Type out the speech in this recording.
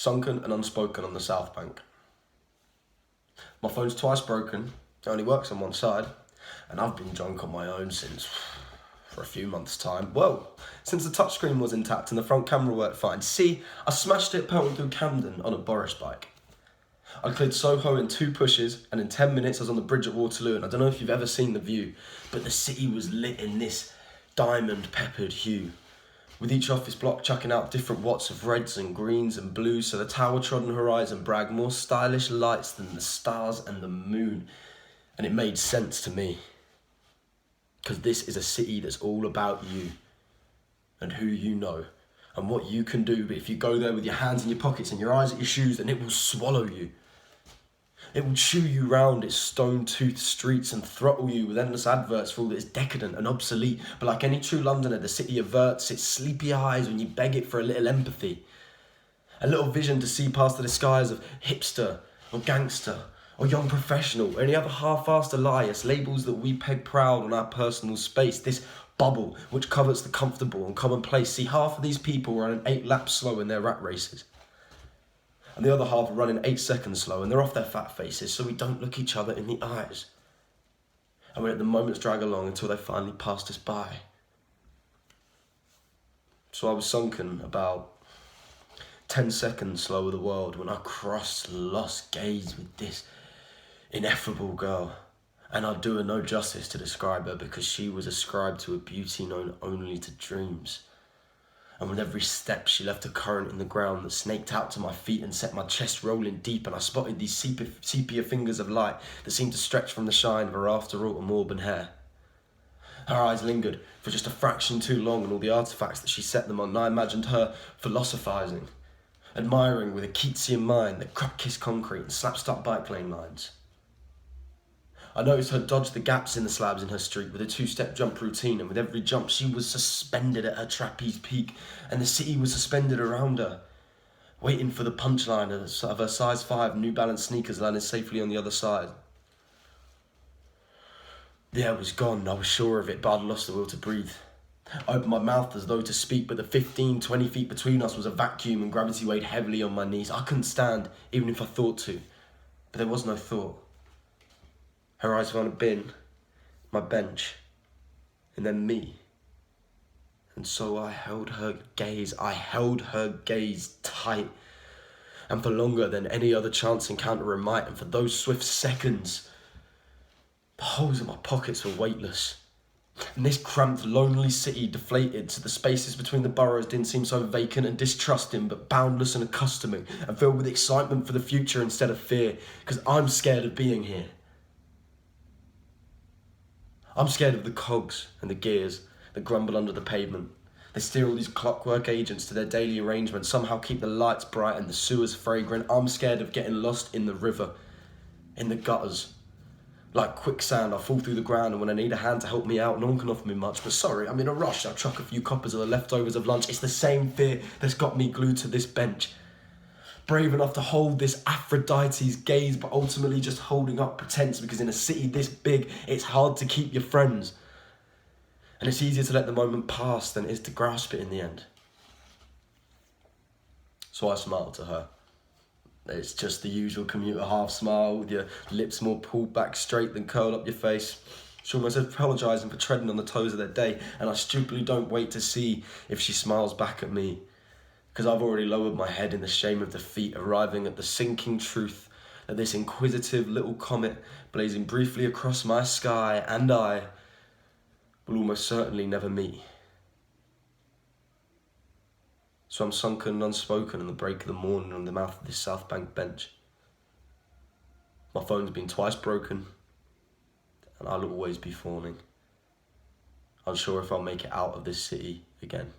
Sunken and unspoken on the South Bank. My phone's twice broken, it only works on one side, and I've been drunk on my own for a few months' time. Well, since the touchscreen was intact and the front camera worked fine. See, I smashed it pelting through Camden on a Boris bike. I cleared Soho in 2 pushes, and in 10 minutes I was on the bridge at Waterloo, and I don't know if you've ever seen the view, but the city was lit in this diamond-peppered hue, with each office block chucking out different watts of reds and greens and blues, so the tower-trodden horizon bragged more stylish lights than the stars and the moon, and it made sense to me. Because this is a city that's all about you, and who you know, and what you can do, but if you go there with your hands in your pockets and your eyes at your shoes, then it will swallow you. It will chew you round its stone-toothed streets and throttle you with endless adverts for all that is decadent and obsolete. But like any true Londoner, the city averts its sleepy eyes when you beg it for a little empathy. A little vision to see past the disguise of hipster or gangster or young professional or any other half-assed alias, labels that we peg proud on our personal space. This bubble which covers the comfortable and commonplace. See, half of these people running 8 laps slow in their rat races, and the other half are running 8 seconds slow, and they're off their fat faces, so we don't look each other in the eyes. And we let the moments drag along until they finally passed us by. So I was sunken about 10 seconds slow with the world when I crossed lost gaze with this ineffable girl. And I'd do her no justice to describe her, because she was ascribed to a beauty known only to dreams. And with every step she left a current in the ground that snaked out to my feet and set my chest rolling deep, and I spotted these sepia fingers of light that seemed to stretch from the shine of her after-autumn auburn hair. Her eyes lingered for just a fraction too long on all the artefacts that she set them on, and I imagined her philosophizing, admiring with a Keatsian mind that crop-kissed concrete and slap-stuck bike lane lines. I noticed her dodge the gaps in the slabs in her street with a 2-step jump routine, and with every jump she was suspended at her trapeze peak, and the city was suspended around her, waiting for the punchline of her size 5 New Balance sneakers landing safely on the other side. The air was gone, I was sure of it, but I'd lost the will to breathe. I opened my mouth as though to speak, but the 15-20 feet between us was a vacuum and gravity weighed heavily on my knees. I couldn't stand, even if I thought to, but there was no thought. Her eyes found a bin, my bench, and then me. And so I held her gaze tight, and for longer than any other chance encounter might, and for those swift seconds, the holes in my pockets were weightless. And this cramped, lonely city deflated, so the spaces between the boroughs didn't seem so vacant and distrusting, but boundless and accustoming, and filled with excitement for the future instead of fear, because I'm scared of being here. I'm scared of the cogs and the gears that grumble under the pavement. They steer all these clockwork agents to their daily arrangements, somehow keep the lights bright and the sewers fragrant. I'm scared of getting lost in the river, in the gutters. Like quicksand, I fall through the ground, and when I need a hand to help me out, no one can offer me much. But sorry, I'm in a rush, I'll chuck a few coppers of the leftovers of lunch. It's the same fear that's got me glued to this bench. Brave enough to hold this Aphrodite's gaze, but ultimately just holding up pretense, because in a city this big, it's hard to keep your friends. And it's easier to let the moment pass than it is to grasp it in the end. So I smiled to her. It's just the usual commuter half smile, with your lips more pulled back straight than curled up your face. She almost apologising for treading on the toes of their day, and I stupidly don't wait to see if she smiles back at me, because I've already lowered my head in the shame of defeat, arriving at the sinking truth that this inquisitive little comet blazing briefly across my sky and I will almost certainly never meet. So I'm sunken and unspoken in the break of the morning on the mouth of this South Bank bench. My phone's been twice broken, and I'll always be fawning, unsure if I'll make it out of this city again.